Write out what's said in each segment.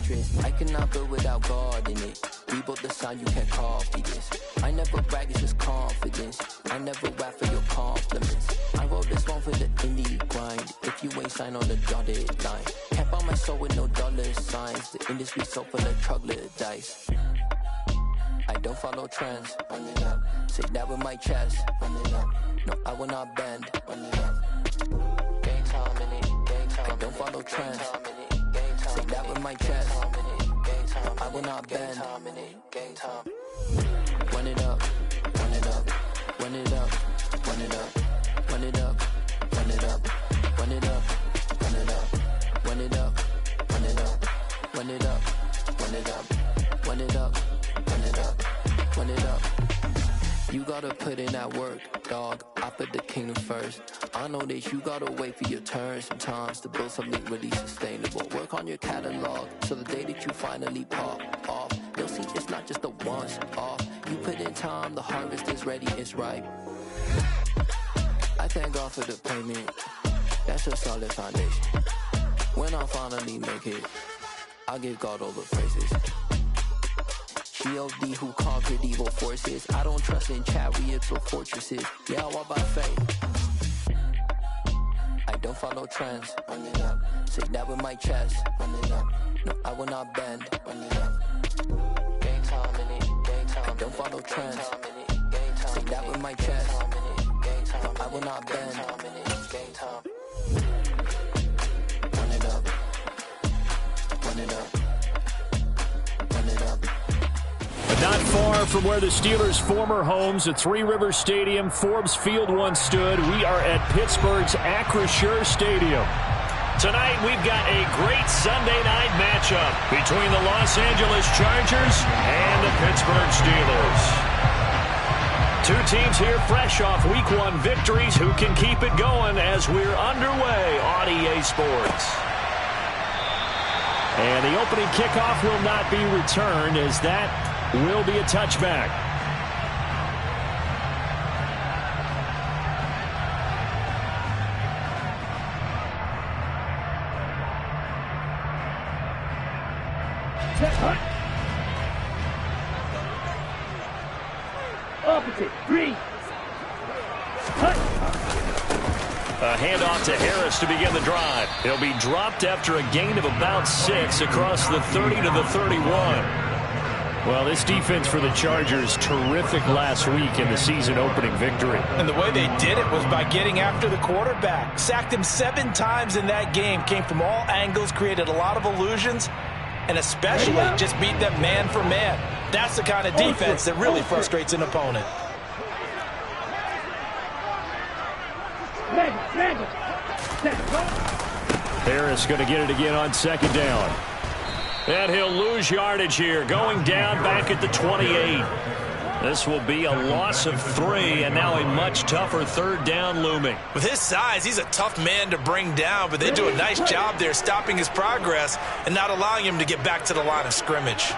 fortress. I cannot build without God in it. We built the sign, you can't copy this. I never brag, it's just confidence. I never rap for your compliments. I wrote this one for the indie grind. If you ain't signed on the dotted line, can't buy my soul with no dollar signs. The industry so full of troglodytes. I don't follow trends. Run it up. Say that with my chest. Run it up. No, I will not bend. Run it up. Game time in it. Game time. I don't follow trends. Say that with my chest. No, I will not bend. Game time. Run it up. Run it up. Run it up. Run it up. Run it up. Run it up. Run it up. Run it up. Run it up. Run it up. Run it up. Run it up. Run it up. Run it up. Run it up. You gotta put in that work, dog. I put the kingdom first. I know that you gotta wait for your turn sometimes to build something really sustainable. Work on your catalog so the day that you finally pop off, you'll see it's not just a once off. You put in time, the harvest is ready, it's ripe. I thank God for the payment. That's a solid foundation. When I finally make it, I'll give God all the praises. G.O.D. who conquered evil forces. I don't trust in chariots or fortresses. Yeah, I walk by faith. I don't follow trends. Run it up. Say that with my chest. Run it up. No, I will not bend. Run it up. Game time in it. Game time. I don't follow trends. Say that with my chest. No, I will not bend. Game time. Run it up. Run it up. Run it up. Not far from where the Steelers' former homes at Three Rivers Stadium, Forbes Field once stood, we are at Pittsburgh's Acrisure Stadium. Tonight, we've got a great Sunday night matchup between the Los Angeles Chargers and the Pittsburgh Steelers. Two teams here fresh off Week 1 victories who can keep it going as we're underway on EA Sports. And the opening kickoff will not be returned as that will be a touchback. Opposite, 3. A handoff to Harris to begin the drive. He'll be dropped after a gain of about 6 across the 30 to the 31. Well, this defense for the Chargers, terrific last week in the season-opening victory. And the way they did it was by getting after the quarterback. Sacked him 7 times in that game. Came from all angles, created a lot of illusions, and especially just beat them man for man. That's the kind of defense that really frustrates an opponent. Harris going to get it again on second down. And he'll lose yardage here, going down back at the 28. This will be a loss of 3, and now a much tougher third down looming. With his size, he's a tough man to bring down, but they do a nice job there stopping his progress and not allowing him to get back to the line of scrimmage.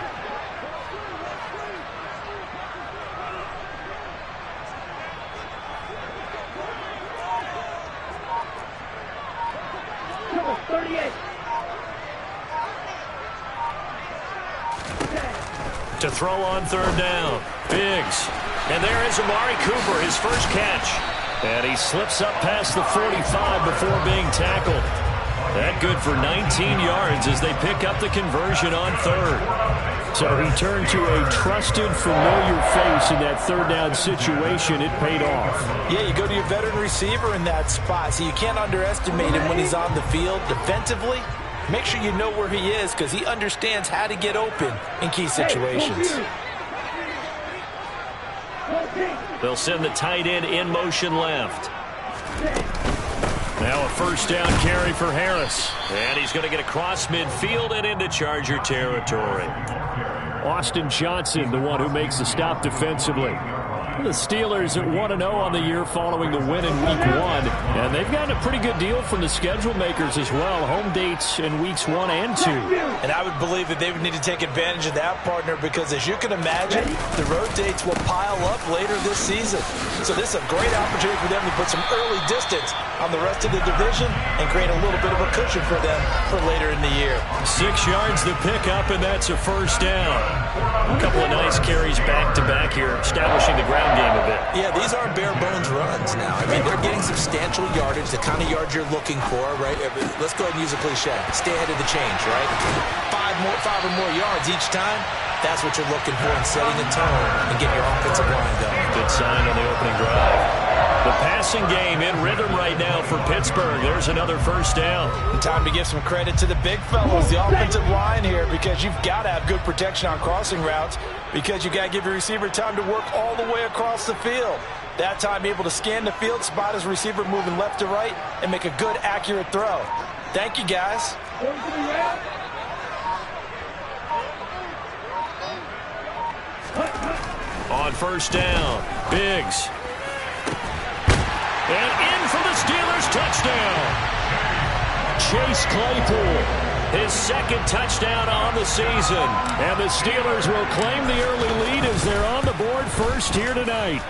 To throw on third down, Biggs. And there is Amari Cooper, his first catch. And he slips up past the 45 before being tackled. That good for 19 yards as they pick up the conversion on third. So he turned to a trusted, familiar face in that third down situation. It paid off. Yeah, you go to your veteran receiver in that spot, so you can't underestimate him when he's on the field defensively. Make sure you know where he is because he understands how to get open in key situations. They'll send the tight end in motion left. Now a first down carry for Harris. And he's going to get across midfield and into Charger territory. Austin Johnson, the one who makes the stop defensively. The Steelers at 1-0 on the year following the win in Week 1. And they've gotten a pretty good deal from the schedule makers as well. Home dates in Weeks 1 and 2. And I would believe that they would need to take advantage of that, partner, because as you can imagine, the road dates will pile up later this season. So this is a great opportunity for them to put some early distance on the rest of the division and create a little bit of a cushion for them for later in the year. 6 yards to pick up, and that's a first down. A couple of nice carries back-to-back here, establishing the ground game a bit. Yeah, these aren't bare-bones runs now. I mean, they're getting substantial yardage, the kind of yards you're looking for, right? Let's go ahead and use a cliche. Stay ahead of the change, right? Five or more yards each time. That's what you're looking for in setting a tone and getting your offensive line going. Good sign on the opening drive. The passing game in rhythm right now for Pittsburgh. There's another first down. And time to give some credit to the big fellows, the offensive line here, because you've got to have good protection on crossing routes because you got to give your receiver time to work all the way across the field. That time, be able to scan the field, spot his receiver moving left to right, and make a good, accurate throw. Thank you, guys. On first down, Biggs. And in for the Steelers, touchdown. Chase Claypool, his second touchdown on the season. And the Steelers will claim the early lead as they're on the board first here tonight.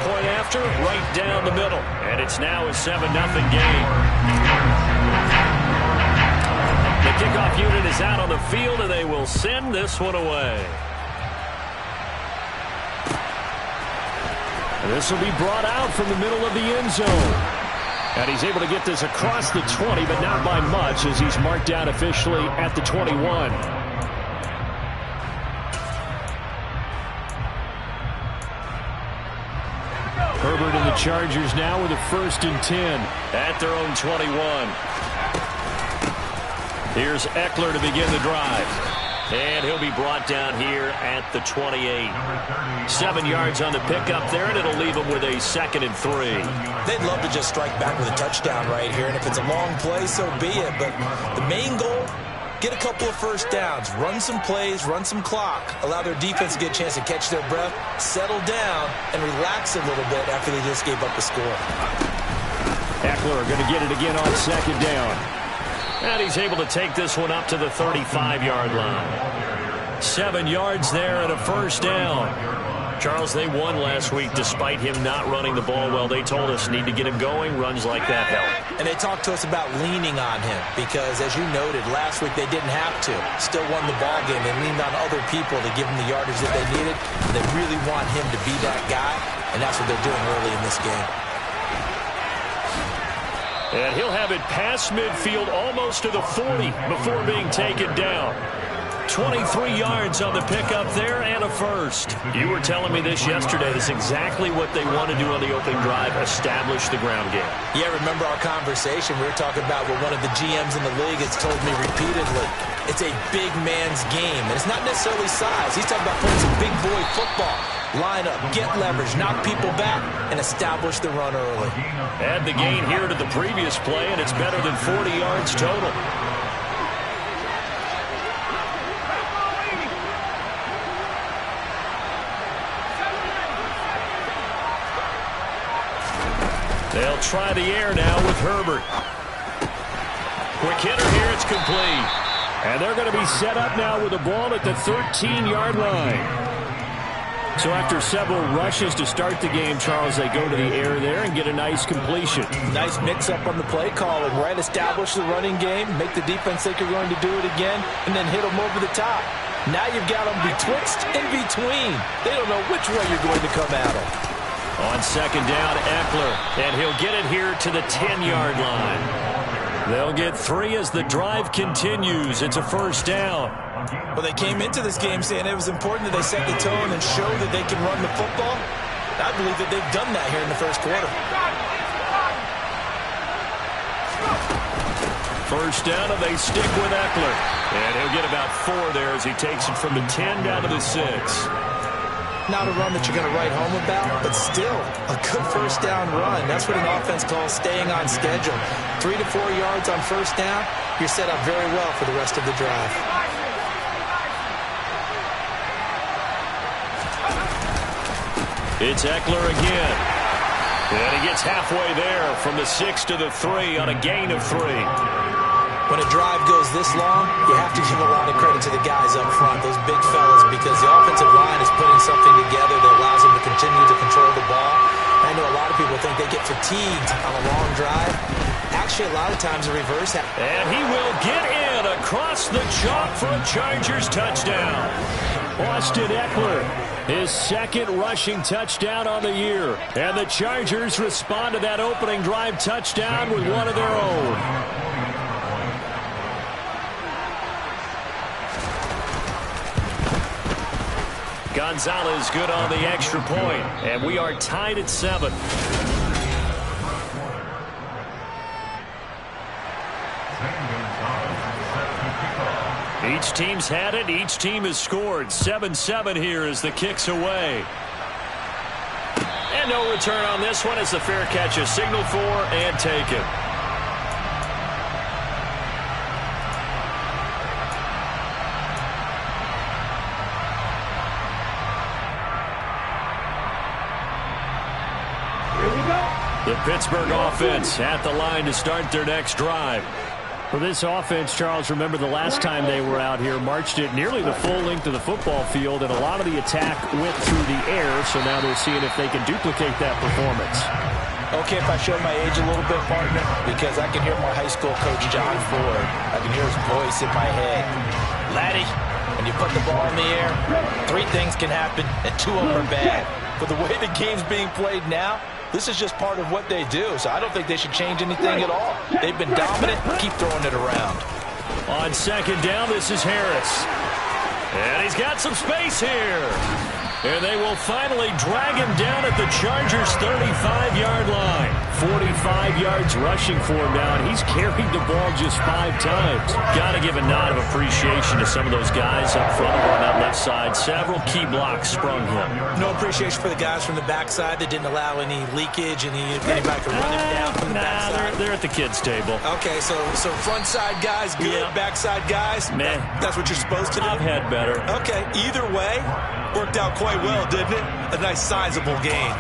Point after, right down the middle. And it's now a 7-0 game. The kickoff unit is out on the field, and they will send this one away. This will be brought out from the middle of the end zone. And he's able to get this across the 20, but not by much as he's marked down officially at the 21. Herbert and the Chargers now with a 1st and 10 at their own 21. Here's Eckler to begin the drive. And he'll be brought down here at the 28. 7 yards on the pickup there, and it'll leave him with a 2nd and 3. They'd love to just strike back with a touchdown right here, and if it's a long play, so be it. But the main goal, get a couple of first downs, run some plays, run some clock, allow their defense to get a chance to catch their breath, settle down, and relax a little bit after they just gave up the score. Eckler going to get it again on 2nd down. And he's able to take this one up to the 35-yard line. 7 yards there and a first down. Charles, they won last week despite him not running the ball well. They told us need to get him going. Runs like that help. And they talked to us about leaning on him because, as you noted, last week they didn't have to. Still won the ball game. They leaned on other people to give them the yardage that they needed. They really want him to be that guy, and that's what they're doing early in this game. And he'll have it past midfield almost to the 40 before being taken down. 23 yards on the pickup there and a first. You were telling me this yesterday. This is exactly what they want to do on the opening drive, establish the ground game. Yeah, remember our conversation? We were talking about what one of the GMs in the league has told me repeatedly. It's a big man's game, and it's not necessarily size. He's talking about playing some big boy football. Line up, get leverage, knock people back, and establish the run early. Add the gain here to the previous play, and it's better than 40 yards total. They'll try the air now with Herbert. Quick hitter here, it's complete. And they're going to be set up now with the ball at the 13-yard line. So after several rushes to start the game, Charles, they go to the air there and get a nice completion. Nice mix-up on the play calling, right? Establish the running game, make the defense think you're going to do it again, and then hit them over the top. Now you've got them betwixt and between. They don't know which way you're going to come at them. On 2nd down, Eckler, and he'll get it here to the 10-yard line. They'll get 3 as the drive continues. It's a first down. Well, they came into this game saying it was important that they set the tone and show that they can run the football. I believe that they've done that here in the first quarter. First down, and they stick with Eckler. And he'll get about 4 there as he takes it from the 10 down to the 6. Not a run that you're going to write home about, but still a good first down run. That's what an offense calls staying on schedule. 3 to 4 yards on first down, you're set up very well for the rest of the drive. It's Eckler again. And he gets halfway there from the 6 to the 3 on a gain of 3. When a drive goes this long, you have to give a lot of credit to the guys up front, those big fellas, because the offensive line is putting something together that allows them to continue to control the ball. I know a lot of people think they get fatigued on a long drive. Actually, a lot of times the reverse happens. And he will get in across the chalk for a Chargers touchdown. Austin Eckler, his second rushing touchdown on the year. And the Chargers respond to that opening drive touchdown with one of their own. Gonzalez good on the extra point, and we are tied at 7. Each team's had it. Each team has scored. 7-7 here as the kick's away. And no return on this one as the fair catch is signaled for and taken. The Pittsburgh offense at the line to start their next drive. For this offense, Charles, remember the last time they were out here, marched it nearly the full length of the football field, and a lot of the attack went through the air, so now they're seeing if they can duplicate that performance. Okay, if I show my age a little bit, partner, because I can hear my high school coach, John Ford. I can hear his voice in my head. Laddie, when you put the ball in the air, 3 things can happen, and 2 of them are bad. But the way the game's being played now, this is just part of what they do, so I don't think they should change anything at all. They've been dominant. Keep throwing it around. On second down, this is Harris. And he's got some space here. And they will finally drag him down at the Chargers' 35-yard line. 45 yards rushing for him now, and he's carried the ball just 5 times. Got to give a nod of appreciation to some of those guys up front on that left side. Several key blocks sprung him. No appreciation for the guys from the backside that didn't allow any leakage and anybody could run him down from the backside. They're at the kids' table. Okay, so front side guys good, backside guys, man, that's what you're supposed to do? I've had better. Okay, either way, worked out quite well, didn't it? A nice sizable gain.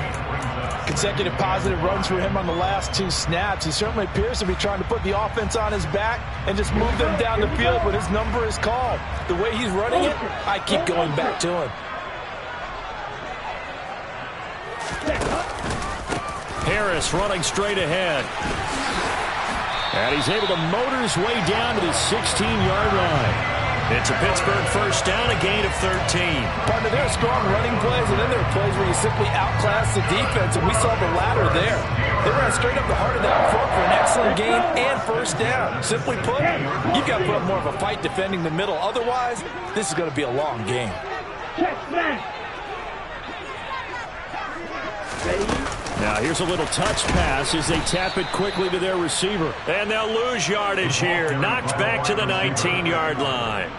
Consecutive positive runs for him on the last 2 snaps. He certainly appears to be trying to put the offense on his back and just move them down the field when his number is called. The way he's running it, I keep going back to him. Harris running straight ahead. And he's able to motor his way down to the 16-yard line. It's a Pittsburgh first down, a gain of 13. Partner, there are strong running plays, and then there are plays where you simply outclass the defense, and we saw the latter there. They ran straight up the heart of that front for an excellent gain and first down. Simply put, you've got to put up more of a fight defending the middle. Otherwise, this is going to be a long game. Now here's a little touch pass as they tap it quickly to their receiver. And they'll lose yardage here. Knocked back to the 19-yard line.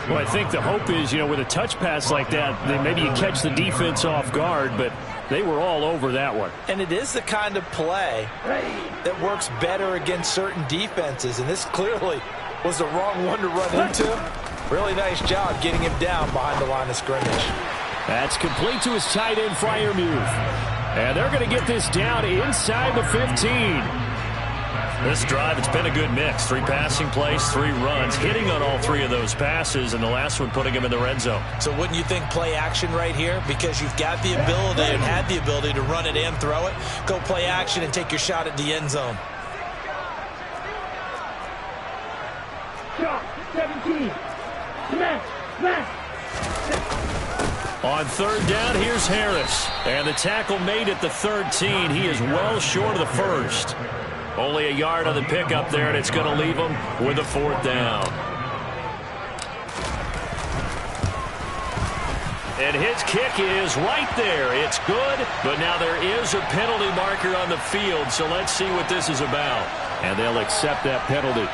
Well, I think the hope is, with a touch pass like that, then maybe you catch the defense off guard, but they were all over that one. And it is the kind of play that works better against certain defenses, and this clearly was the wrong one to run into. Really nice job getting him down behind the line of scrimmage. That's complete to his tight end, Freiermuth. And they're going to get this down inside the 15. This drive, it's been a good mix. 3 passing plays, 3 runs, hitting on all 3 of those passes, and the last one putting him in the red zone. So wouldn't you think play action right here? Because you've got the ability and had the ability to run it and throw it. Go play action and take your shot at the end zone. 17. Smash. On third down, here's Harris. And the tackle made at the 13. He is well short of the first. Only a yard on the pickup there, and it's going to leave him with a 4th down. And his kick is right there. It's good, but now there is a penalty marker on the field, so let's see what this is about. And they'll accept that penalty.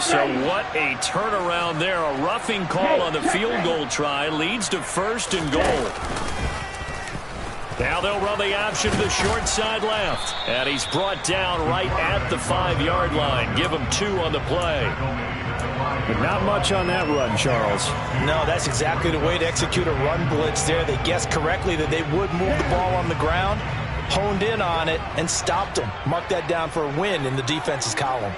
So what a turnaround there. A roughing call on the field goal try leads to 1st and goal. Now Now they'll run the option to the short side left. And he's brought down right at the 5-yard line. Give him 2 on the play. But not much on that run, Charles. No, that's exactly the way to execute a run blitz there. They guessed correctly that they would move the ball on the ground, honed in on it, and stopped them. Mark that down for a win in the defense's column.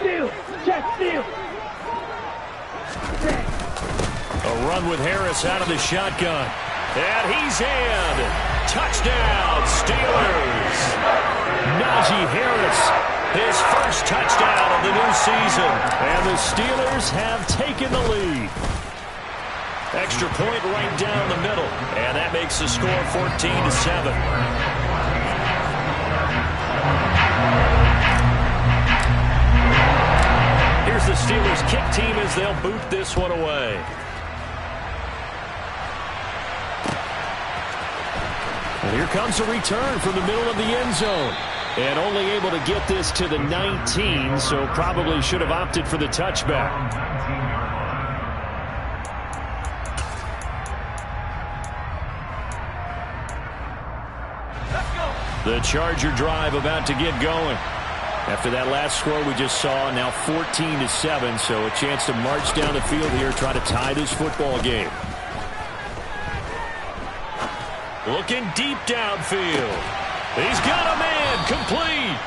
Steal, check, steal. A run with Harris out of the shotgun. And he's in. Touchdown, Steelers. Najee Harris, his first touchdown of the new season. And the Steelers have taken the lead. Extra point right down the middle. And that makes the score 14-7. Here's the Steelers kick team as they'll boot this one away. And here comes a return from the middle of the end zone. And only able to get this to the 19, so probably should have opted for the touchback. The Charger drive about to get going. After that last score we just saw, now 14-7, so a chance to march down the field here, try to tie this football game. Looking deep downfield. He's got a man complete.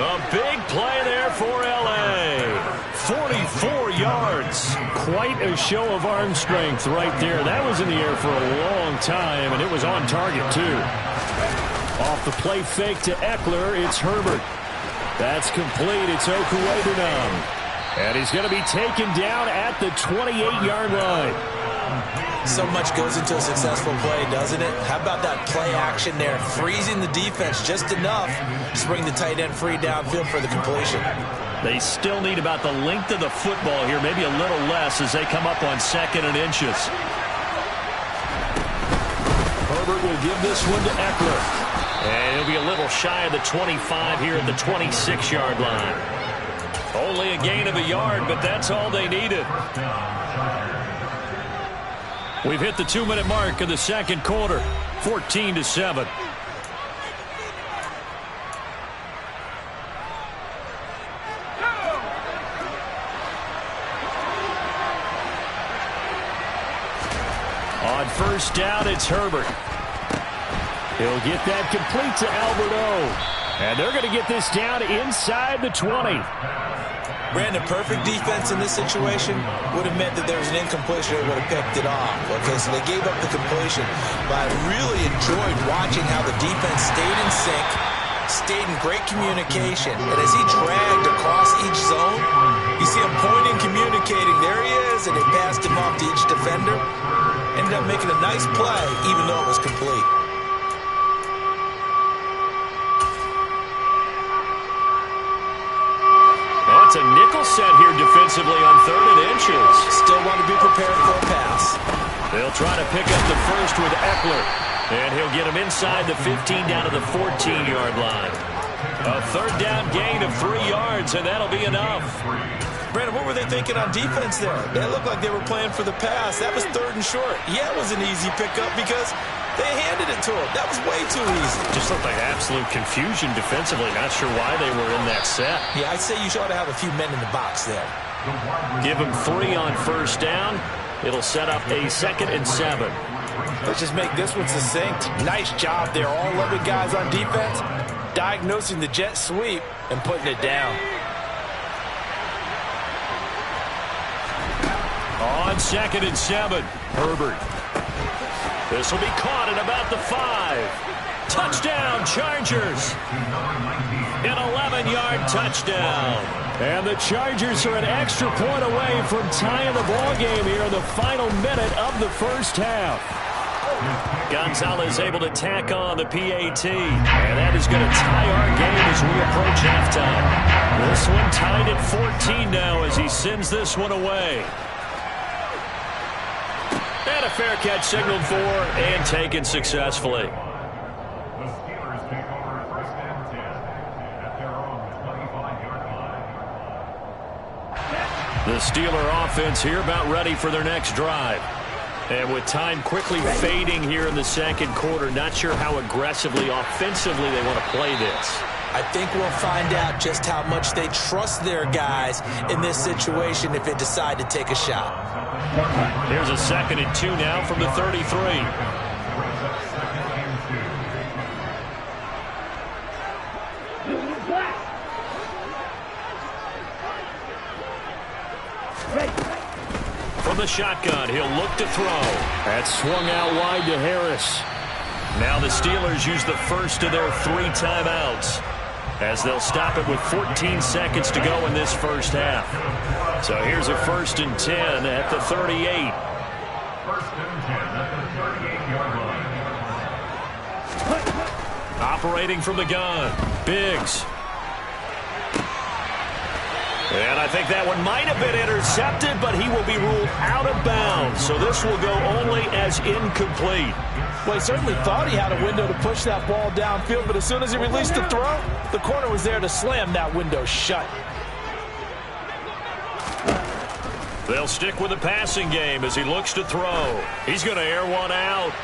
A big play there for L.A. 44 yards. Quite a show of arm strength right there. That was in the air for a long time, and it was on target, too. Off the play fake to Eckler, it's Herbert. That's complete. It's Okuwedunam. And he's going to be taken down at the 28-yard line. So much goes into a successful play, doesn't it? How about that play action there? Freezing the defense just enough to bring the tight end free downfield for the completion. They still need about the length of the football here, maybe a little less as they come up on 2nd and inches. Herbert will give this one to Eckler. And he'll be a little shy of the 25 here at the 26-yard line. Only a gain of a yard, but that's all they needed. We've hit the 2-minute mark of the second quarter, 14-7. On first down, it's Herbert. He'll get that complete to Albert O. And they're going to get this down inside the 20. Brandon, perfect defense in this situation would have meant that there was an incompletion. They would have picked it off. Okay, so they gave up the completion. But I really enjoyed watching how the defense stayed in sync, stayed in great communication. And as he dragged across each zone, you see him pointing, communicating. There he is, and they passed him off to each defender. Ended up making a nice play, even though it was complete. It's a nickel set here defensively on 3rd and inches. Still want to be prepared for a pass. They'll try to pick up the first with Eckler. And he'll get him inside the 15 down to the 14-yard line. A 3rd down gain of 3 yards, and that'll be enough. Brandon, what were they thinking on defense there? They looked like they were playing for the pass. That was 3rd and short. Yeah, it was an easy pickup because they handed it to him. That was way too easy. Just looked like absolute confusion defensively. Not sure why they were in that set. Yeah, I'd say you ought to have a few men in the box there. Give him 3 on first down. It'll set up a 2nd and 7. Let's just make this one succinct. Nice job there. All 11 guys on defense diagnosing the jet sweep and putting it down. On 2nd and 7, Herbert. This will be caught at about the 5. Touchdown, Chargers. An 11-yard touchdown. And the Chargers are an extra point away from tying the ball game here in the final minute of the first half. Gonzalez able to tack on the PAT. And that is going to tie our game as we approach halftime. This one tied at 14 now as he sends this one away. And a fair catch signaled for and taken successfully. The Steelers take over 1st and 10 at their own 25-yard line. The Steeler offense here about ready for their next drive. And with time quickly fading here in the second quarter, not sure how aggressively, offensively they want to play this. I think we'll find out just how much they trust their guys in this situation if they decide to take a shot. Here's a 2nd and 2 now from the 33. From the shotgun, he'll look to throw. That's swung out wide to Harris. Now the Steelers use the first of their 3 timeouts, as they'll stop it with 14 seconds to go in this first half. So here's a 1st and 10 at the 38. 1st and 10 at the 38-yard line. Operating from the gun, Biggs. And I think that one might have been intercepted, but he will be ruled out of bounds. So this will go only as incomplete. Well, he certainly thought he had a window to push that ball downfield, but as soon as he released the throw, the corner was there to slam that window shut. They'll stick with the passing game as he looks to throw. He's going to air one out.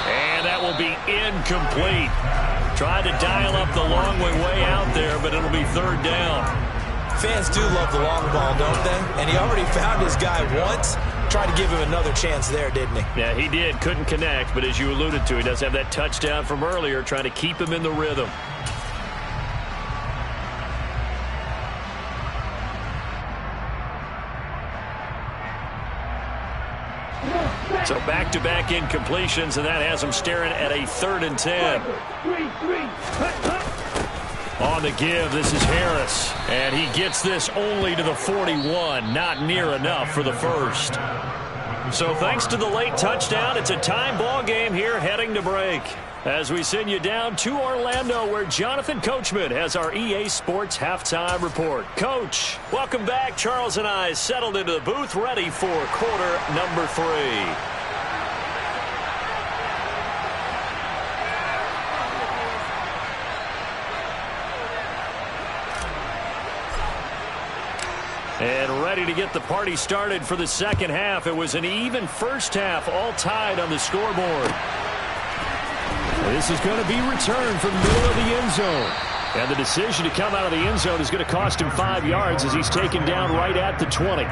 And that will be incomplete. Tried to dial up the long way out there, but it'll be 3rd down. Fans do love the long ball, don't they? And he already found his guy once. Tried to give him another chance there, didn't he? Yeah, he did. Couldn't connect, but as you alluded to, he does have that touchdown from earlier, trying to keep him in the rhythm. So back-to-back incompletions, and that has him staring at a 3rd and 10. On the give, this is Harris, and he gets this only to the 41, not near enough for the first. So thanks to the late touchdown, it's a time ball game here heading to break. As we send you down to Orlando, where Jonathan Coachman has our EA Sports Halftime Report. Coach, welcome back. Charles and I settled into the booth, ready for quarter number 3. And ready to get the party started for the second half. It was an even first half, all tied on the scoreboard. This is going to be returned from the middle of the end zone. And the decision to come out of the end zone is going to cost him 5 yards as he's taken down right at the 20.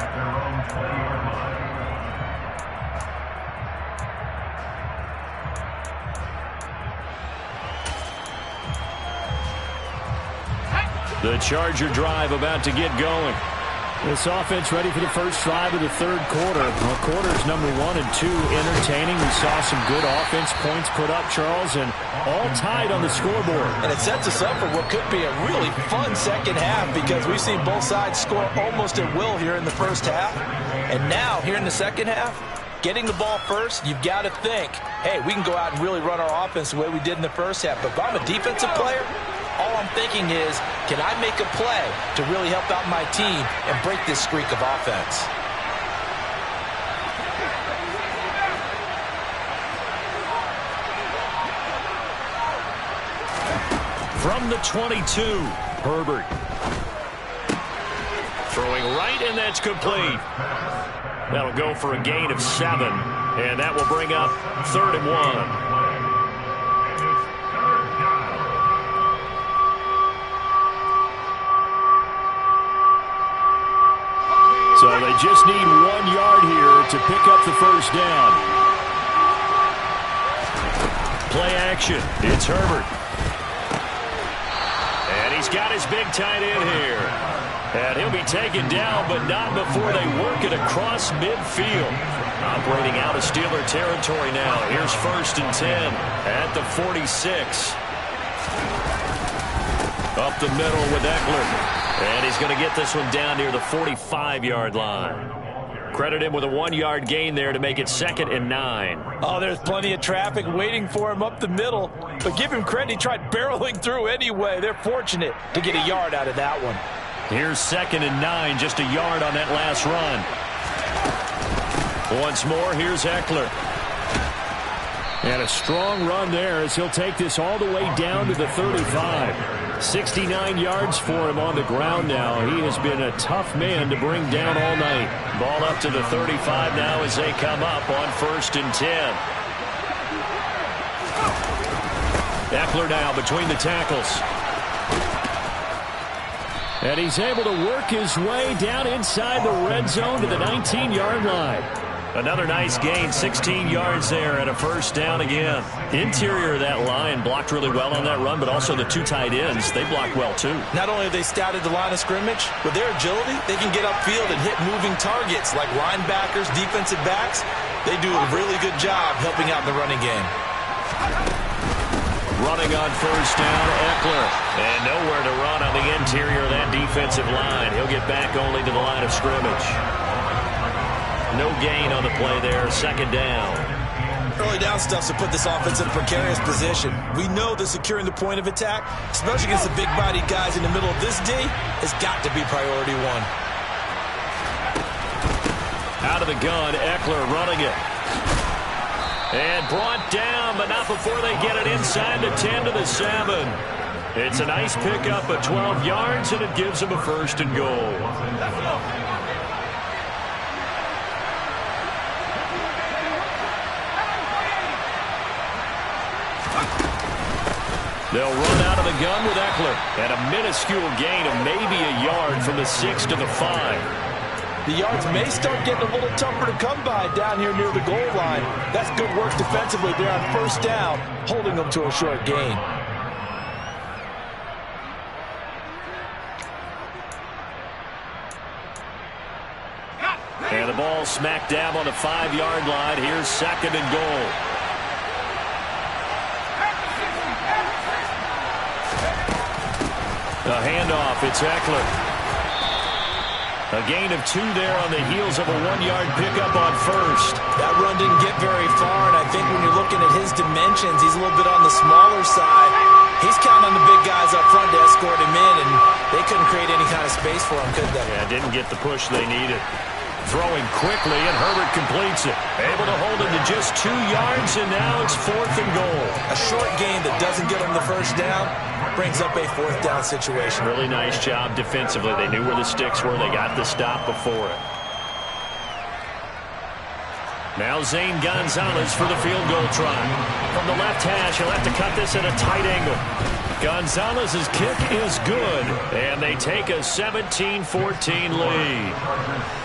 The Charger drive about to get going. This offense ready for the first drive of the 3rd quarter. Well, quarters number 1 and 2 entertaining. We saw some good offense points put up, Charles, and all tied on the scoreboard. And it sets us up for what could be a really fun second half, because we've seen both sides score almost at will here in the first half. And now, here in the second half, getting the ball first, you've got to think, hey, we can go out and really run our offense the way we did in the first half. But if I'm a defensive player, all I'm thinking is, can I make a play to really help out my team and break this streak of offense? From the 22, Herbert. Throwing right, and that's complete. That'll go for a gain of 7, and that will bring up 3rd and 1. So they just need 1 yard here to pick up the first down. Play action. It's Herbert. And he's got his big tight end here. And he'll be taken down, but not before they work it across midfield. Operating out of Steeler territory now. Here's 1st and 10 at the 46. Up the middle with Eckler. And he's going to get this one down near the 45-yard line. Credit him with a 1-yard gain there to make it 2nd and 9. Oh, there's plenty of traffic waiting for him up the middle. But give him credit, he tried barreling through anyway. They're fortunate to get a yard out of that one. Here's 2nd and 9, just a yard on that last run. Once more, here's Eckler. And a strong run there as he'll take this all the way down to the 35. 69 yards for him on the ground now. He has been a tough man to bring down all night. Ball up to the 35 now as they come up on 1st and 10. Eckler now between the tackles. And he's able to work his way down inside the red zone to the 19-yard line. Another nice gain, 16 yards there and a 1st down again. Interior of that line blocked really well on that run, but also the 2 tight ends, they blocked well too. Not only have they scouted the line of scrimmage, with their agility, they can get upfield and hit moving targets like linebackers, defensive backs. They do a really good job helping out in the running game. Running on 1st down, Eckler. And nowhere to run on the interior of that defensive line. He'll get back only to the line of scrimmage. No gain on the play there, 2nd down. Early down stuff to put this offense in a precarious position. We know that securing the point of attack, especially against the big-bodied guys in the middle of this D, has got to be priority 1. Out of the gun, Eckler running it. And brought down, but not before they get it inside the 10 to the 7. It's a nice pickup of 12 yards, and it gives them a 1st and goal. They'll run out of the gun with Eckler. And a minuscule gain of maybe a yard from the 6 to the 5. The yards may start getting a little tougher to come by down here near the goal line. That's good work defensively there on 1st down, holding them to a short gain. And the ball smack dab on the 5-yard line. Here's 2nd and goal. The handoff, it's Eckler. A gain of 2 there on the heels of a 1-yard pickup on 1st. That run didn't get very far, and I think when you're looking at his dimensions, he's a little bit on the smaller side. He's counting on the big guys up front to escort him in, and they couldn't create any kind of space for him, could they? Yeah, didn't get the push they needed. Throwing quickly, and Herbert completes it. Able to hold it to just 2 yards, and now it's 4th and goal. A short gain that doesn't get him the 1st down brings up a 4th down situation. Really nice job defensively. They knew where the sticks were. They got the stop before it. Now Zane Gonzalez for the field goal try. From the left hash, he'll have to cut this at a tight angle. Gonzalez's kick is good, and they take a 17-14 lead.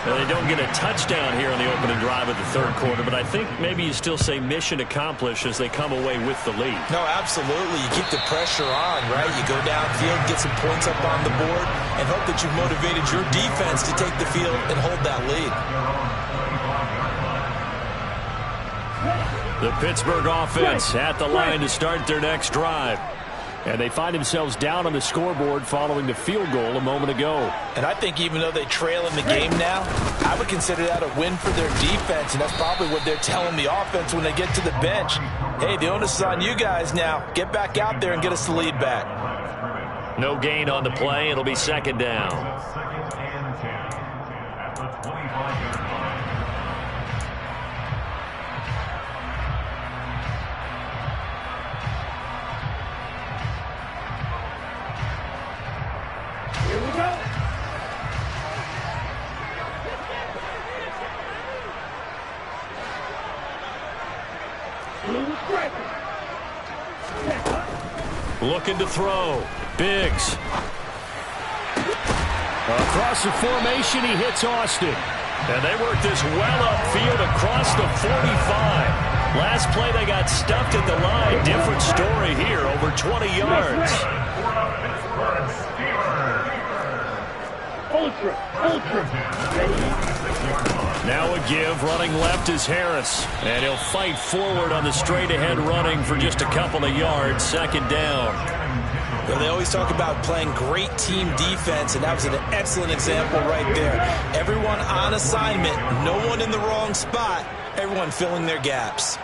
Now, they don't get a touchdown here on the opening drive of the 3rd quarter, but I think maybe you still say mission accomplished as they come away with the lead. No, absolutely. You keep the pressure on, right? You go downfield, get some points up on the board, and hope that you've motivated your defense to take the field and hold that lead. The Pittsburgh offense at the line to start their next drive. And they find themselves down on the scoreboard following the field goal a moment ago. And I think even though they trail in the game now, I would consider that a win for their defense, and that's probably what they're telling the offense when they get to the bench. Hey, the onus is on you guys now. Get back out there and get us the lead back. No gain on the play. It'll be 2nd down. 2nd and 10 at the 25-yard line. Looking to throw. Biggs. Across the formation, he hits Austin. And they work this well upfield across the 45. Last play, they got stuffed at the line. Different story here, over 20 yards. Now a give, running left is Harris. And he'll fight forward on the straight-ahead running for just a couple of yards. 2nd down. Well, they always talk about playing great team defense, and that was an excellent example right there. Everyone on assignment, no one in the wrong spot, everyone filling their gaps.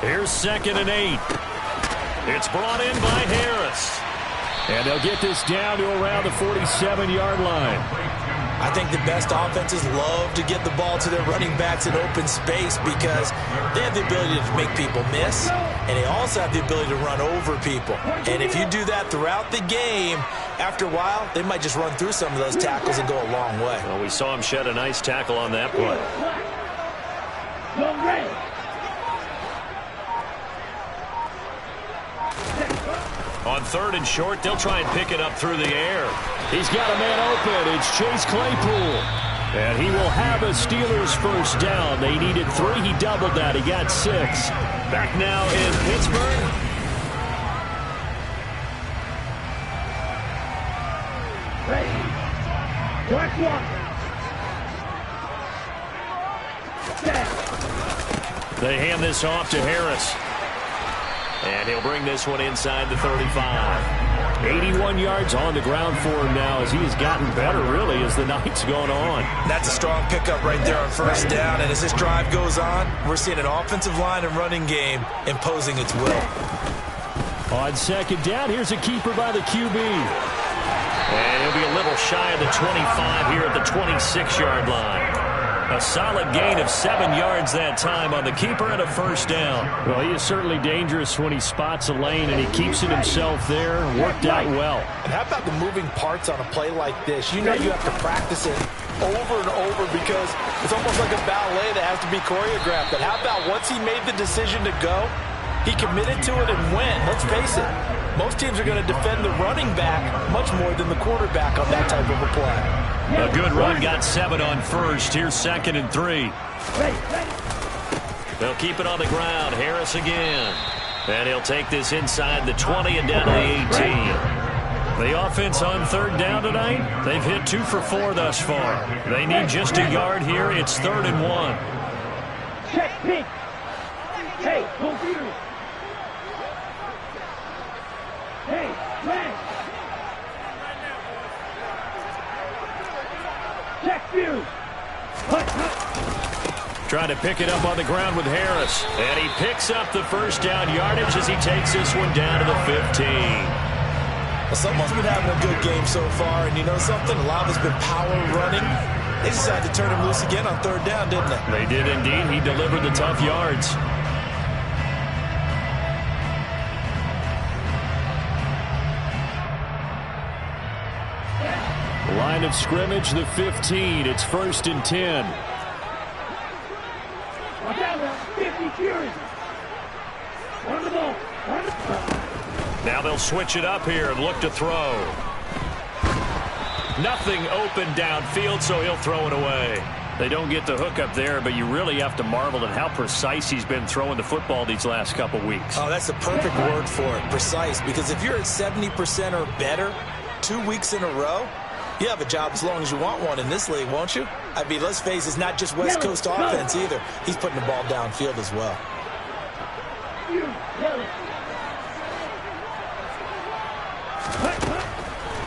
Here's 2nd and 8. It's brought in by Harris. And they'll get this down to around the 47-yard line. I think the best offenses love to get the ball to their running backs in open space because they have the ability to make people miss, and they also have the ability to run over people. And if you do that throughout the game, after a while, they might just run through some of those tackles and go a long way. Well, we saw him shed a nice tackle on that play. On 3rd and short, they'll try and pick it up through the air. He's got a man open. It's Chase Claypool. And he will have a Steelers first down. They needed 3. He doubled that. He got 6. Back now in Pittsburgh. They hand this off to Harris. And he'll bring this one inside the 35. 81 yards on the ground for him now as he has gotten better, really, as the night's going on. That's a strong pickup right there on first down. And as this drive goes on, we're seeing an offensive line and running game imposing its will. On 2nd down, here's a keeper by the QB. And he'll be a little shy of the 25 here at the 26-yard line. A solid gain of 7 yards that time on the keeper and a first down. Well, he is certainly dangerous when he spots a lane, and he keeps it himself there. Worked out well. And how about the moving parts on a play like this? You know you have to practice it over and over because it's almost like a ballet that has to be choreographed. But how about once he made the decision to go, he committed to it and went. Let's face it, most teams are going to defend the running back much more than the quarterback on that type of a play. A good run, got 7 on 1st. Here's 2nd and 3. They'll keep it on the ground. Harris again. And he'll take this inside the 20 and down to the 18. The offense on 3rd down tonight, they've hit 2 for 4 thus far. They need just a yard here. It's 3rd and 1. Check, pink. Hey, go through. Hey, flag. Check view. Trying to pick it up on the ground with Harris. And he picks up the first down yardage as he takes this one down to the 15. Well, someone's been having a good game so far, and you know something? A lot of it's been power running. They decided to turn him loose again on 3rd down, didn't they? They did indeed. He delivered the tough yards. Line of scrimmage, the 15. It's 1st and 10. Watch out, 50 Fury. On the ball. Now they'll switch it up here and look to throw. Nothing open downfield, so he'll throw it away. They don't get the hook up there, but you really have to marvel at how precise he's been throwing the football these last couple weeks. Oh, that's the perfect word for it, precise, because if you're at 70% or better 2 weeks in a row, you have a job as long as you want one in this league, won't you? I mean, let's face it, it's not just West Coast offense either. He's putting the ball downfield as well.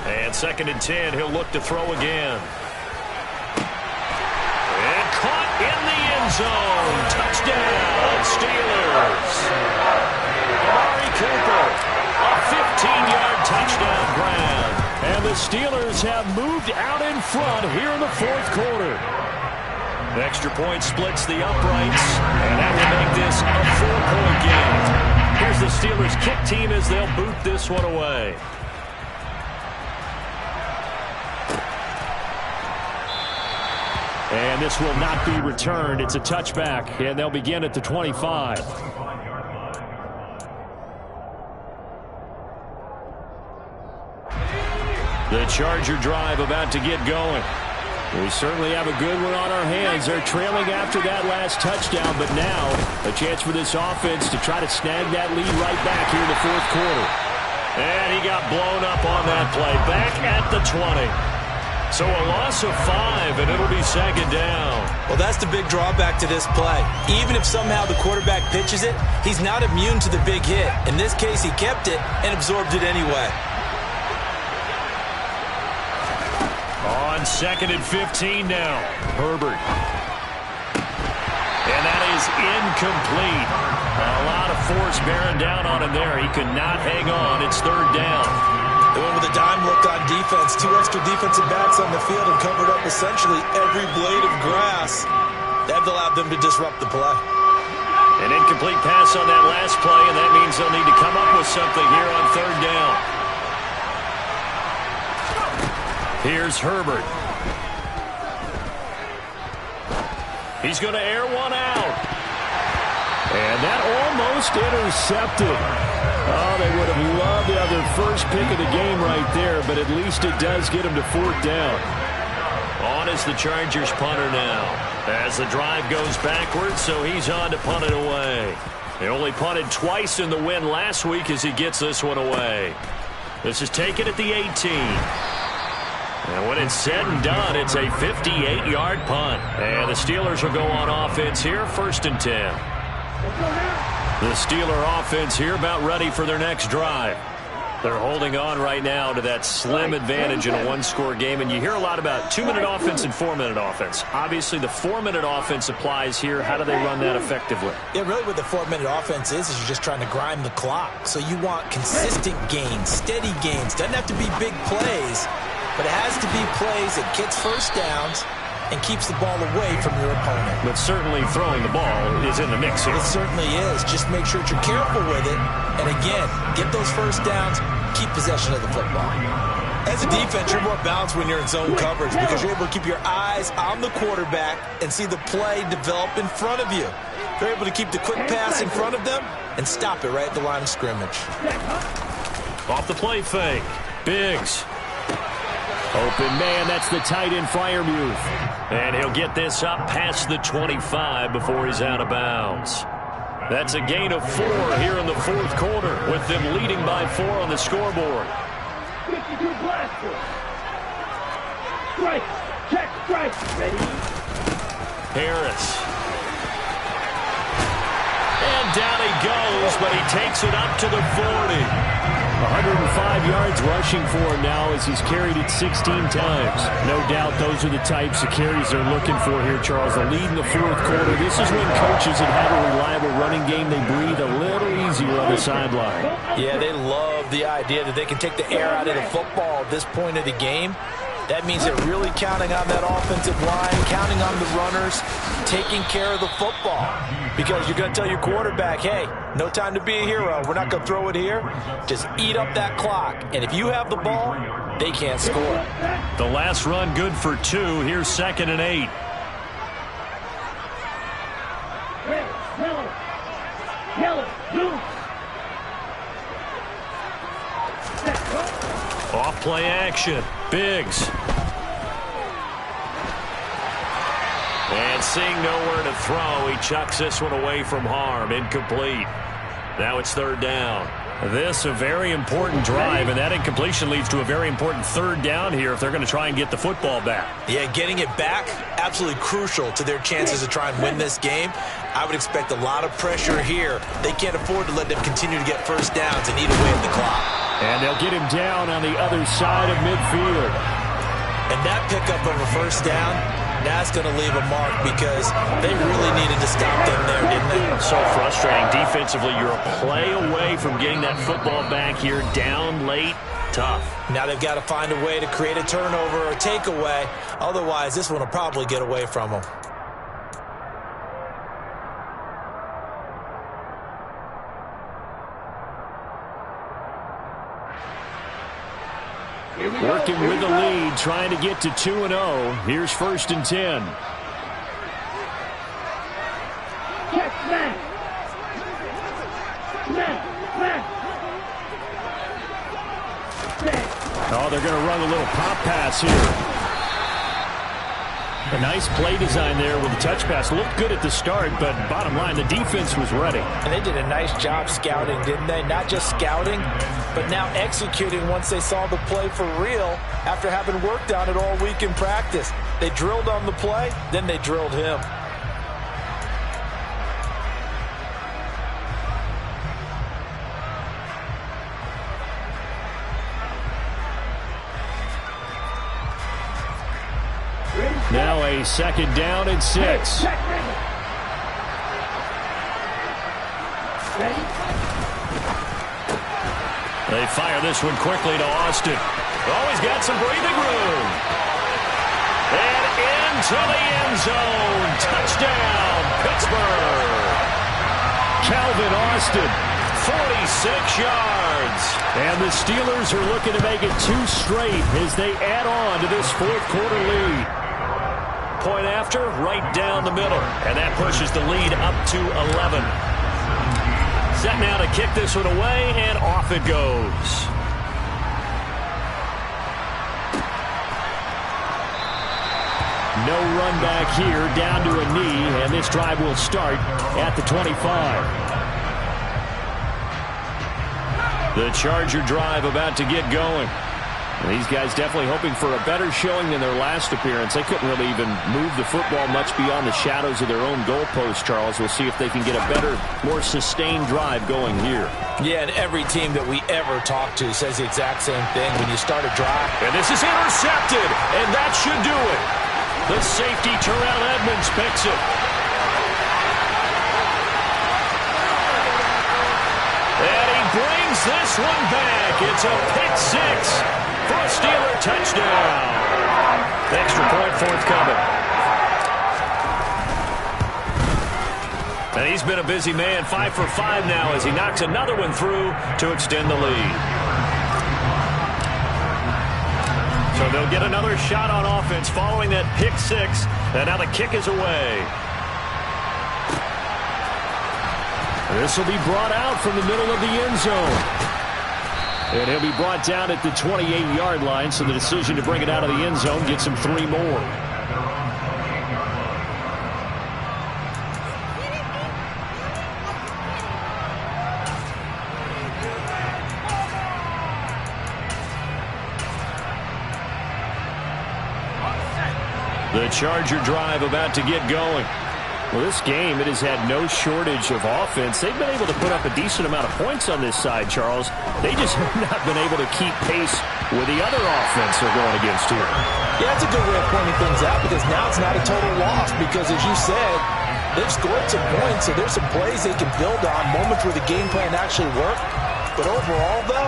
And 2nd and 10, he'll look to throw again. And caught in the end zone. Touchdown, Steelers. Amari Cooper, a 15-yard touchdown grab. And the Steelers have moved out in front here in the 4th quarter. The extra point splits the uprights, and that will make this a 4-point game. Here's the Steelers kick team as they'll boot this one away. And this will not be returned. It's a touchback, and they'll begin at the 25. The Charger drive about to get going. We certainly have a good one on our hands. They're trailing after that last touchdown, but now a chance for this offense to try to snag that lead right back here in the 4th quarter. And he got blown up on that play. Back at the 20. So a loss of 5, and it'll be 2nd down. Well, that's the big drawback to this play. Even if somehow the quarterback pitches it, he's not immune to the big hit. In this case, he kept it and absorbed it anyway. On 2nd and 15 now. Herbert. And that is incomplete. A lot of force bearing down on him there. He could not hang on. It's 3rd down. They went with a dime look on defense. 2 extra defensive backs on the field and covered up essentially every blade of grass. That allowed them to disrupt the play. An incomplete pass on that last play, and that means they'll need to come up with something here on 3rd down. Here's Herbert. He's going to air one out. And that almost intercepted. Oh, they would have loved to have their first pick of the game right there, but at least it does get them to 4th down. On is the Chargers punter now. As the drive goes backwards, so he's on to punt it away. They only punted twice in the win last week as he gets this one away. This is taken at the 18. And when it's said and done, it's a 58-yard punt. And the Steelers will go on offense here, 1st and 10. The Steeler offense here about ready for their next drive. They're holding on right now to that slim advantage in a 1-score game. And you hear a lot about 2-minute offense and 4-minute offense. Obviously, the 4-minute offense applies here. How do they run that effectively? Yeah, really what the 4-minute offense is you're just trying to grind the clock. So you want consistent gains, steady gains. Doesn't have to be big plays, but it has to be plays that gets first downs and keeps the ball away from your opponent. But certainly throwing the ball is in the mix here. It certainly is. Just make sure that you're careful with it. And again, get those first downs, keep possession of the football. As a defense, you're more balanced when you're in zone coverage because you're able to keep your eyes on the quarterback and see the play develop in front of you. They're able to keep the quick pass in front of them and stop it right at the line of scrimmage. Off the play fake. Biggs. Open man, that's the tight end Freiermuth. And he'll get this up past the 25 before he's out of bounds. That's a gain of 4 here in the 4th quarter, with them leading by 4 on the scoreboard. 52 blaster. Strike. Check strike. Ready? Harris. And down he goes, but he takes it up to the 40. 105 yards rushing for him now as he's carried it 16 times. No doubt those are the types of carries they're looking for here, Charles. The lead in the 4th quarter. This is when coaches that have a reliable running game, they breathe a little easier on the sideline. Yeah, they love the idea that they can take the air out of the football at this point of the game. That means they're really counting on that offensive line, counting on the runners, taking care of the football. Because you're going to tell your quarterback, hey, no time to be a hero. We're not going to throw it here. Just eat up that clock. And if you have the ball, they can't score. The last run good for 2. Here's 2nd and 8. Yellow, blue. Off play action. Biggs. And seeing nowhere to throw, he chucks this one away from harm. Incomplete. Now it's 3rd down. This a very important drive, and that incompletion leads to a very important 3rd down here if they're going to try and get the football back. Yeah, getting it back, absolutely crucial to their chances to try and win this game. I would expect a lot of pressure here. They can't afford to let them continue to get first downs and eat away at the clock. And they'll get him down on the other side of midfield. And that pickup of a first down, that's going to leave a mark because they really needed to stop them there, didn't they? So frustrating. Defensively, you're a play away from getting that football back here. Down late, tough. Now they've got to find a way to create a turnover or a takeaway. Otherwise, this one will probably get away from them. Working with the lead, trying to get to 2-0. Here's 1st and 10. Check, smash. Smash, smash. Oh, they're going to run a little pop pass here. A nice play design there with the touch pass. Looked good at the start, but bottom line, the defense was ready. And they did a nice job scouting, didn't they? Not just scouting, but now executing once they saw the play for real after having worked on it all week in practice. They drilled on the play, then they drilled him. Now a 2nd down and 6. They fire this one quickly to Austin. Oh, he's got some breathing room. And into the end zone. Touchdown, Pittsburgh. Calvin Austin, 46 yards. And the Steelers are looking to make it 2 straight as they add on to this fourth-quarter lead. Point after, right down the middle. And that pushes the lead up to 11. Set now to kick this one away, and off it goes. No run back here, down to a knee, and this drive will start at the 25. The Charger drive about to get going. And these guys definitely hoping for a better showing than their last appearance. They couldn't really even move the football much beyond the shadows of their own goalpost, Charles. We'll see if they can get a better, more sustained drive going here. Yeah, and every team that we ever talk to says the exact same thing. When you start a drive. And this is intercepted, and that should do it. The safety, Terrell Edmunds, picks it. And he brings this one back. It's a pick 6. For a Steeler touchdown. Extra point forthcoming. And he's been a busy man, 5 for 5 now as he knocks another one through to extend the lead. So they'll get another shot on offense following that pick 6. And now the kick is away. This will be brought out from the middle of the end zone. And he'll be brought down at the 28-yard line, so the decision to bring it out of the end zone gets him 3 more. The Charger drive about to get going. Well, this game, it has had no shortage of offense. They've been able to put up a decent amount of points on this side, Charles. They just have not been able to keep pace with the other offense they're going against here. Yeah, that's a good way of pointing things out because now it's not a total loss because, as you said, they've scored some points, so there's some plays they can build on, moments where the game plan actually worked. But overall, though,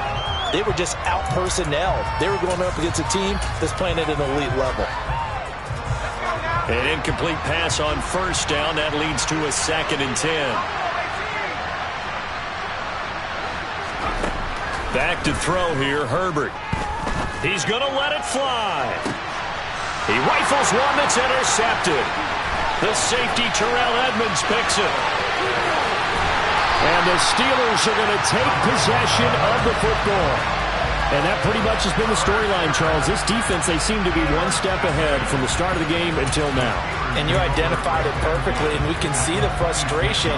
they were just out-personnelled. They were going up against a team that's playing at an elite level. An incomplete pass on first down. That leads to a 2nd and 10. Back to throw here, Herbert. He's going to let it fly. He rifles one that's intercepted. The safety, Terrell Edmunds, picks it. And the Steelers are going to take possession of the football. And that pretty much has been the storyline, Charles. This defense, they seem to be one step ahead from the start of the game until now. And you identified it perfectly, and we can see the frustration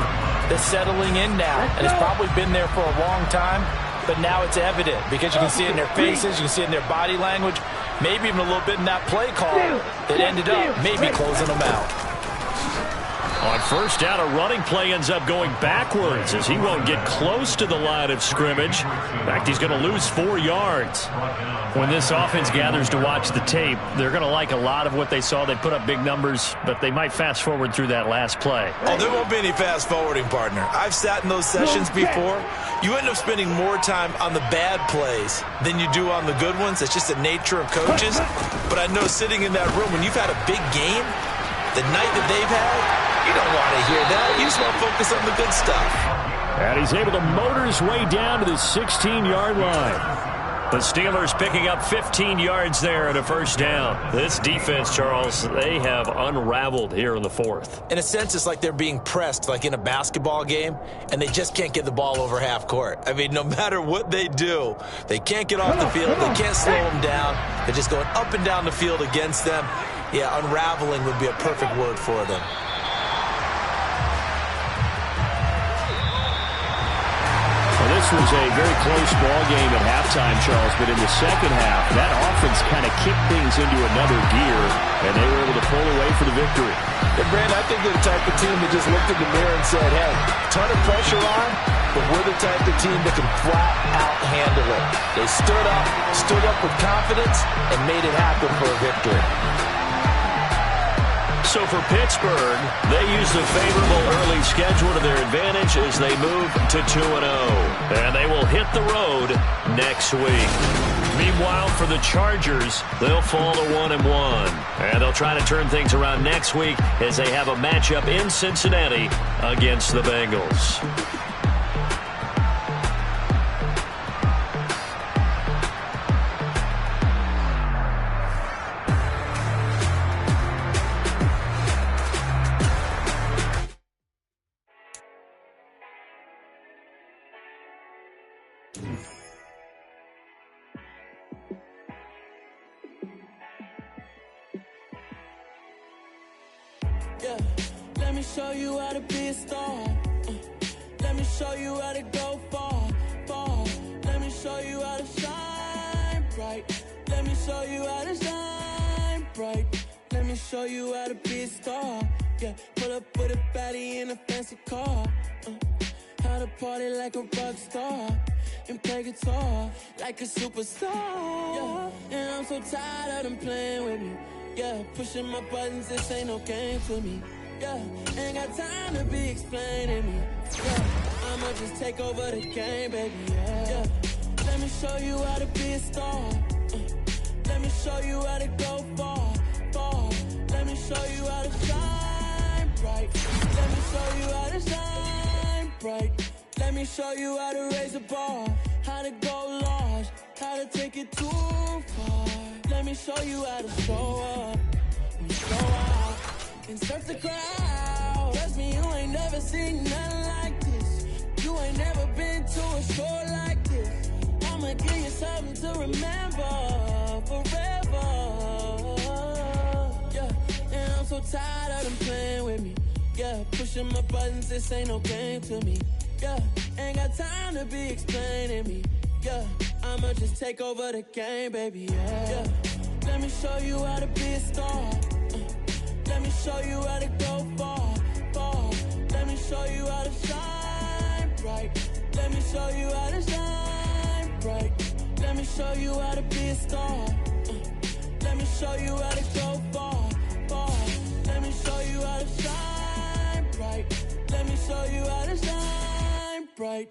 that's settling in now. And it's probably been there for a long time, but now it's evident because you can see it in their faces, you can see it in their body language, maybe even a little bit in that play call that ended up maybe closing them out. On first down, a running play ends up going backwards as he won't get close to the line of scrimmage. In fact, he's going to lose 4 yards. When this offense gathers to watch the tape, they're going to like a lot of what they saw. They put up big numbers, but they might fast forward through that last play. Oh, there won't be any fast forwarding, partner. I've sat in those sessions before. You end up spending more time on the bad plays than you do on the good ones. It's just the nature of coaches. But I know sitting in that room, when you've had a big game, the night that they've had, you don't want to hear that. You just want to focus on the good stuff. And he's able to motor his way down to the 16-yard line. The Steelers picking up 15 yards there and a first down. This defense, Charles, they have unraveled here in the fourth. In a sense, it's like they're being pressed like in a basketball game, and they just can't get the ball over half court. I mean, no matter what they do, they can't get off the field. They can't slow them down. They're just going up and down the field against them. Yeah, unraveling would be a perfect word for them. This was a very close ball game at halftime, Charles, but in the second half, that offense kind of kicked things into another gear, and they were able to pull away for the victory. And, Brandon, I think they're the type of team that just looked in the mirror and said, hey, ton of pressure on, but we're the type of team that can flat out handle it. They stood up with confidence, and made it happen for a victory. So for Pittsburgh, they use the favorable early schedule to their advantage as they move to 2-0. And they will hit the road next week. Meanwhile, for the Chargers, they'll fall to 1-1. And they'll try to turn things around next week as they have a matchup in Cincinnati against the Bengals. Yeah, let me show you how to be a star. Let me show you how to go far, far. Let me show you how to shine bright. Let me show you how to shine bright. Let me show you how to be a star. Yeah, pull up with a baddie in a fancy car. How to party like a rock star and play guitar like a superstar. Yeah, and I'm so tired of them playing with me. Yeah, pushing my buttons, this ain't no game to me. Yeah, ain't got time to be explaining me. Yeah, I'ma just take over the game, baby. Yeah, let me show you how to be a star. Let me show you how to go far, far. Let me show you how to shine bright. Let me show you how to shine bright. Let me show you how to raise a bar, how to go large, how to take it too far. Let me show you how to show up and show out and surf the crowd. Trust me, you ain't never seen nothing like this. You ain't never been to a show like this. I'ma give you something to remember forever. Yeah, and I'm so tired of them playing with me. Yeah, pushing my buttons, this ain't no game to me. Yeah, ain't got time to be explaining me. Yeah, I'ma just take over the game, baby. Yeah, let me show you how to be a star. Let me show you how to go far, far. Let me show you how to shine bright. Let me show you how to shine bright. Let me show you how to be a star. Let me show you how to go far, far. Let me show you how to shine bright. Let me show you how to shine bright.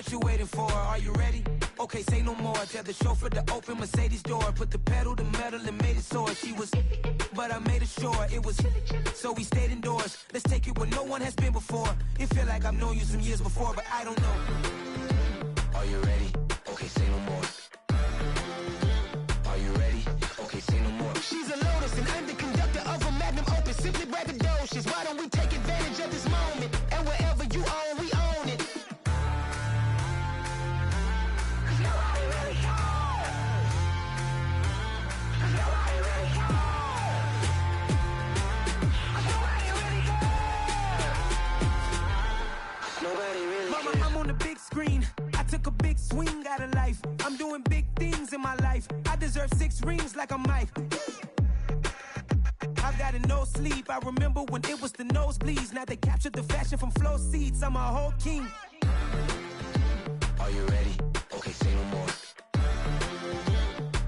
What you waiting for? Are you ready? Okay, say no more. Tell the chauffeur to open Mercedes door. Put the pedal to metal and made it soar. She was, but I made it sure it was. So we stayed indoors. Let's take it where no one has been before. It feel like I've known you some years before, but I don't know. Are you ready? Okay, say no more. Are you ready? Okay, say no more. She's a Lotus and I'm the conductor of a magnum opus. Simply braggadocious. Why don't we take advantage of this moment? And wherever you own, we own it. Mama, I'm on the big screen. I took a big swing out of life. I'm doing big things in my life. I deserve 6 rings like a Mike. I've gotten no sleep. I remember when it was the nosebleeds. Now they captured the fashion from flow seats. I'm a whole king. Are you ready? Okay, say no more.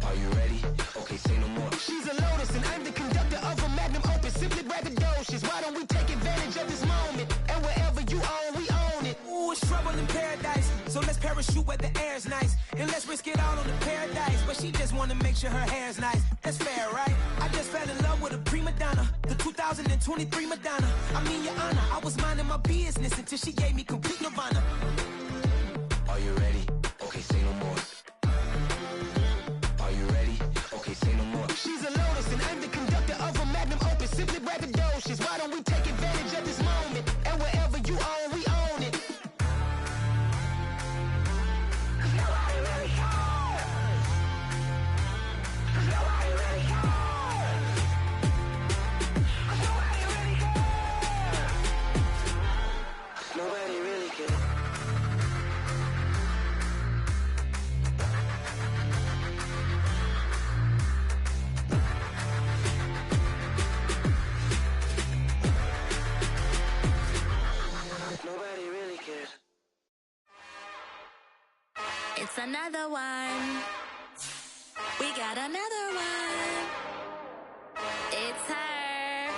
Are you ready? Okay, say no more. She's a Lotus and I'm the conductor of a magnum opus. Simply braggadocious. Why don't we take advantage of this moment? And wherever you own, we own it. Ooh, it's trouble in paradise. So let's parachute where the air's nice. And let's risk it all on the paradise. But she just wanna make sure her hair's nice. That's fair, right? I just fell in love with a prima donna. The 2023 Madonna. I mean, your honor, I was minding my business until she gave me complete nirvana. Are you ready? Okay, say no more. Are you ready? Okay, say no more. She's a Lotus and I'm the conductor of a magnum opus. Simply braggadocious. Why don't we take advantage of this moment? And wherever you own, we own it. Nobody really cares. Nobody really cares. Nobody really cares. Nobody really cares. Nobody really cares. It's another one. We got another one. It's her.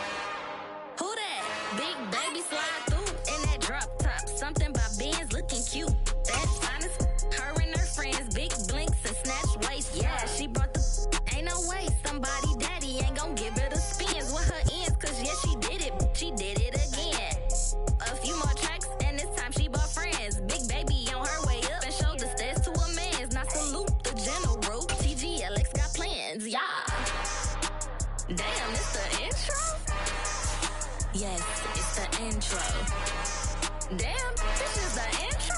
Who that? Big baby slide through in that drop top. Something by Benz looking cute. That's honest. Her and her friends, big blinks and snatch waist. Yeah, she brought the. Ain't no way somebody daddy ain't gon' give her the spins with her ends. Cause yeah, she did it. She did it again. A few more tracks and this time she bought friends. Big baby on her way up and showed the stairs to a man's. Now salute the general. TGLX got plans, yeah. Damn, it's the intro? Yes, it's the intro. Damn, this is the intro?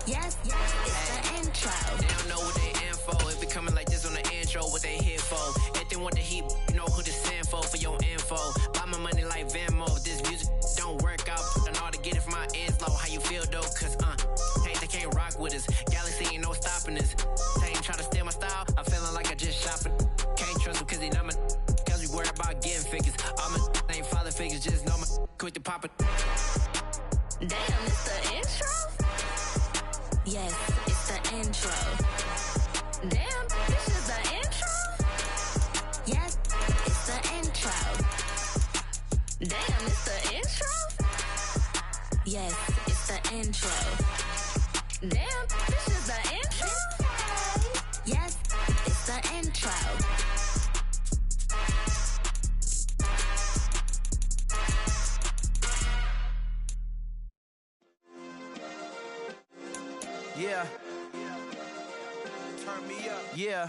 Yes, it's the intro. They don't know what they in for. If it coming like this on the intro, what they here for? If they want the heat, you know who to send for your info. Buy my money like Venmo. If this music don't work out, I know how to get it from my ends low. How you feel though? Cause hey, they can't rock with us. Galaxy ain't no stopping us. They ain't try to steal my style. I'm feeling like I just shopping. Can't trust them cause they not my. Cause we worried about getting figures. All my ain't father figures, just know my quick to pop it. Damn, it's the intro? Yes, it's the intro. Damn, this is the intro? Yes, it's the intro. Damn, it's the intro? Yes, it's the intro. Damn, this is the intro? Yes, it's the intro. Yeah. Turn me up. Yeah.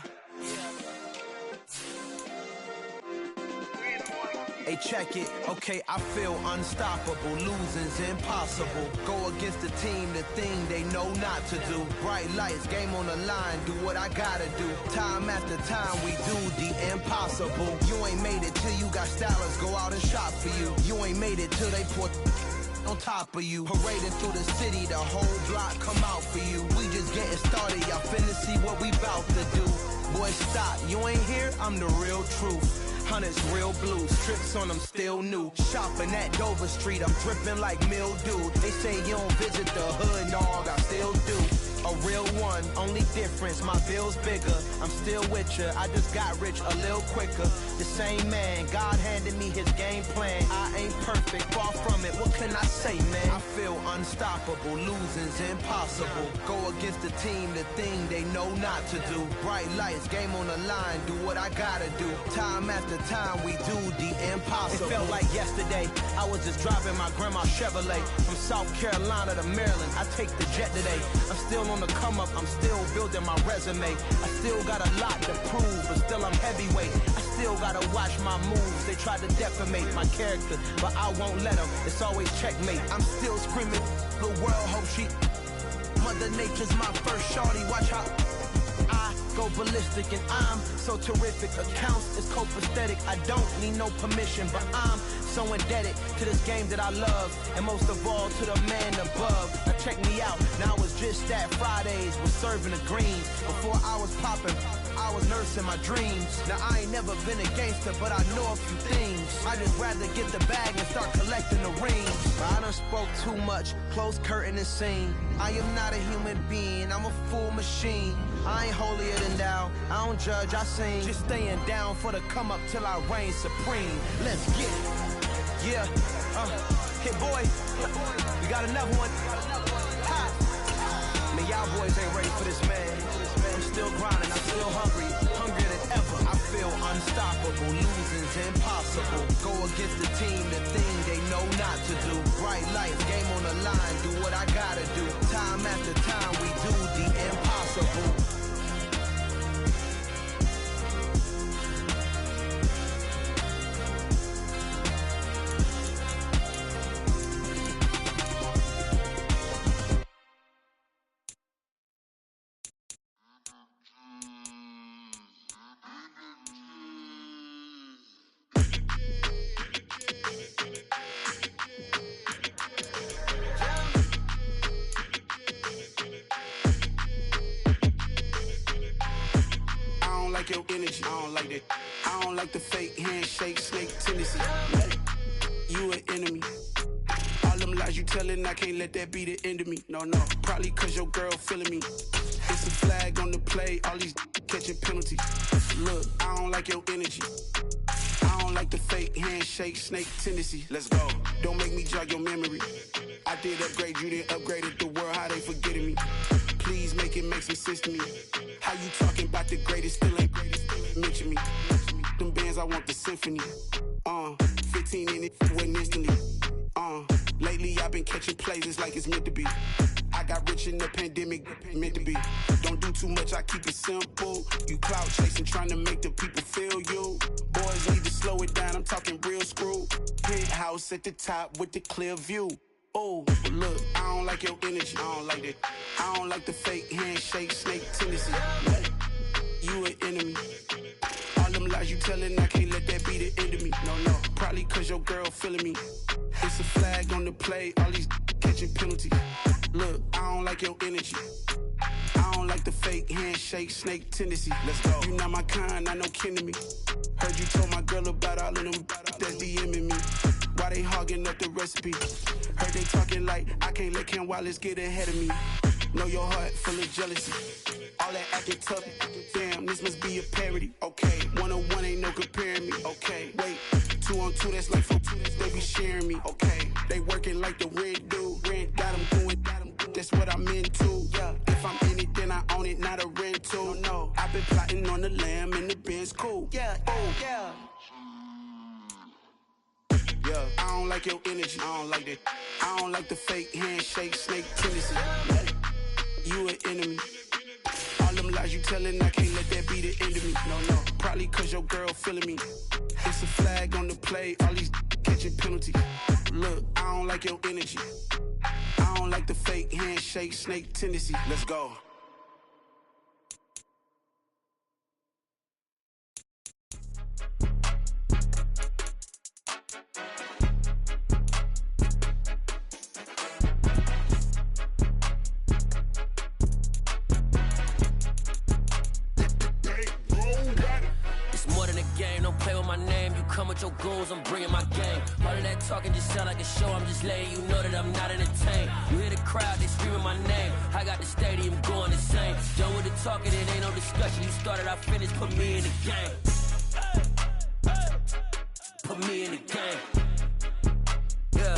Hey, check it. Okay, I feel unstoppable. Losing's impossible. Go against the team, the thing they know not to do. Bright lights, game on the line. Do what I gotta do. Time after time, we do the impossible. You ain't made it till you got stylers go out and shop for you. You ain't made it till they put on top of you. Parading through the city, the whole block come out for you. We just getting started, y'all finna see what we bout to do. Boy, stop, you ain't here, I'm the real truth. Hunters real blue, strips on them still new. Shopping at Dover Street, I'm dripping like mildew. They say you don't visit the hood, dog, I still do. A real one, only difference, my bill's bigger. I'm still with ya, I just got rich a little quicker. The same man, God handed me his game plan. I ain't perfect, far from it, what can I say, man? I feel unstoppable, losing's impossible. Go against the team, the thing they know not to do. Bright lights, game on the line, do what I gotta do. Time after time, we do the impossible. It felt like yesterday, I was just driving my grandma's Chevrolet. From South Carolina to Maryland, I take the jet today. I'm still on the come up, I'm still building my resume. I still got a lot to prove, but still I'm heavyweight. I still gotta watch my moves. They tried to defamate my character, but I won't let them. It's always checkmate. I'm still screaming, the world hope she. Mother Nature's my first shorty. Watch how I go ballistic, and I'm so terrific. Accounts is copacetic. I don't need no permission, but I'm so indebted to this game that I love, and most of all to the man above. Now check me out. Now it's just that Fridays was serving the greens. Before I was popping, I was nursing my dreams. Now I ain't never been a gangster, but I know a few things. I just rather get the bag and start collecting the rings. I done spoke too much, close curtain and scene. I am not a human being, I'm a full machine. I ain't holier than thou, I don't judge, I sing. Just staying down for the come up till I reign supreme. Let's get it. Yeah, hey boy, we got another one. Hot. Man, y'all boys ain't ready for this, man. I'm still grinding, I'm still hungry, hungrier than ever. I feel unstoppable, losing's impossible. Go against the team, the thing they know not to do. Bright lights, game on the line, do what I gotta do. Time after time, we do the impossible. Your energy, I don't like that. I don't like the fake handshake, snake tendency. You an enemy. All them lies you telling, I can't let that be the end of me. No, probably cause your girl feeling me. It's a flag on the play, all these catching penalties. Look, I don't like your energy. I don't like the fake handshake, snake tendency. Let's go. Don't make me jog your memory. I did upgrade, you didn't upgrade it. The world, how they forgetting me. Please make it make some sense to me. How you talking about the greatest, still ain't greatest, mention me. Them bands, I want the symphony. 15 in it, went instantly. Lately I've been catching plays, it's like it's meant to be. I got rich in the pandemic, meant to be. Don't do too much, I keep it simple. You clout chasing, trying to make the people feel you. Boys need to slow it down, I'm talking real screw. Penthouse at the top with the clear view. Oh, look, I don't like your energy, I don't like that. I don't like the fake handshake, snake tendency. You an enemy. All them lies you telling, I can't let that be the end of me. No, probably cause your girl feeling me. It's a flag on the play, all these catching penalties. Look, I don't like your energy. I don't like the fake handshake, snake tendency. Let's go. You not my kind, I know kin to me. Heard you told my girl about all of them that's DMing me. Why they hogging up the recipe? Heard they talking like I can't let Ken Wallace get ahead of me. Know your heart full of jealousy. All that acting tough, damn, this must be a parody. Okay, 1-on-1 ain't no comparing me. Okay, wait, 2-on-2, that's like 4-2, they be sharing me. Okay, they working like the red dude. Rent got them doing, that's what I'm into. Yeah, if I'm in it, then I own it, not a rental. No, I've been plotting on the lamb and the Benz cool. Yeah, oh, yeah. Yeah, I don't like your energy, I don't like that. I don't like the fake handshake, snake tendency. You an enemy. All them lies you telling, I can't let that be the end of me. No, probably cause your girl feeling me. It's a flag on the play, all these catching penalties. Look, I don't like your energy. I don't like the fake handshake, snake tendency. Let's go. With your goons, I'm bringing my gang. All of that talking just sound like a show. I'm just letting you know that I'm not entertained. You hear the crowd, they screaming my name. I got the stadium going insane. Done with the talking, it ain't no discussion. You started, I finished, put me in the game. Put me in the game. Yeah.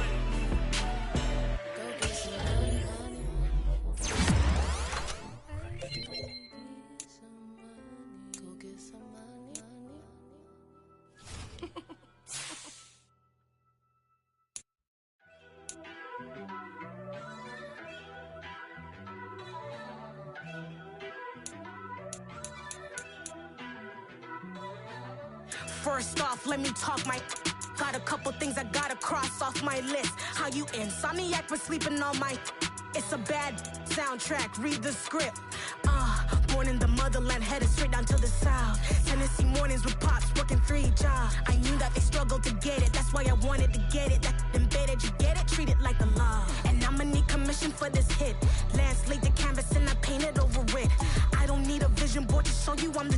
First off, let me talk my. Got a couple things I gotta cross off my list. How you insomniac for sleeping on my. It's a bad soundtrack, read the script. Born in the motherland, headed straight down to the south. Tennessee mornings with pops, working 3 jobs. I knew that they struggled to get it, that's why I wanted to get it. That embedded, you get it, treat it like the law. And I'ma need commission for this hit. Lance laid the canvas and I painted over it. I don't need a vision board to show you I'm